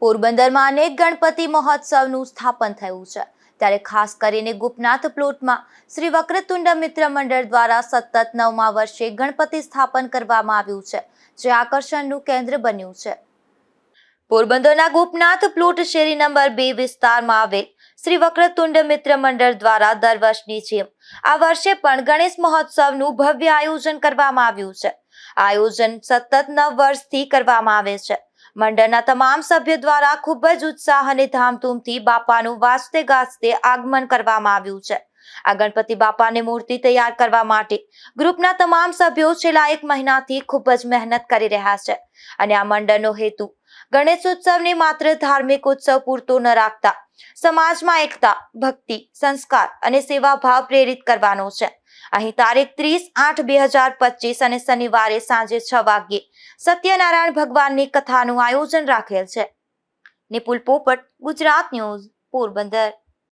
પોરબંદરમાં અનેક ગણપતિ મહોત્સવનું સ્થાપન થયું છે, ત્યારે ખાસ કરીને ગોપનાથ પ્લોટમાં શ્રી વક્રતુંડ મિત્ર મંડળ દ્વારા સતત 9મા વર્ષે ગણપતિ સ્થાપન કરવામાં આવ્યું છે, જે આકર્ષણનું કેન્દ્ર બન્યું છે. પોરબંદરના ગોપનાથ પ્લોટ શેરી નંબર 2 વિસ્તારમાં આવેલ શ્રી વક્રતુંડ મિત્ર મંડળ દ્વારા દર વર્ષની જેમ આ વર્ષે પણ ગણેશ મહોત્સવનું ભવ્ય આયોજન કરવામાં આવ્યું છે. આ આયોજન સતત 9 વર્ષથી કરવામાં આવે છે. મંડળના તમામ સભ્યો દ્વારા ખૂબ જ ઉત્સાહ અને ધામધૂમથી બાપાનું વાજતે ગાજતે આગમન કરવામાં આવ્યું છે. આ ગણપતિ બાપાની મૂર્તિ તૈયાર કરવા માટે ગ્રુપના તમામ સભ્યો છેલ્લા 1 મહિનાથી ખૂબ જ મહેનત કરી રહ્યા છે અને આ મંડળનો હેતુ ગણેશોત્સવને માત્ર ધાર્મિક ઉત્સવ પૂરતો ન રાખતા સમાજમાં એકતા, ભક્તિ, સંસ્કાર અને સેવાભાવ પ્રેરિત કરવાનો છે. અહીં તારીખ 30/8/2025 અને શનિવારે સાંજે 6 વાગ્યે સત્યનારાયણ ભગવાનની કથાનું આયોજન રાખેલ છે. નિપુલ પોપટ, ગુજરાત ન્યૂઝ, પોરબંદર.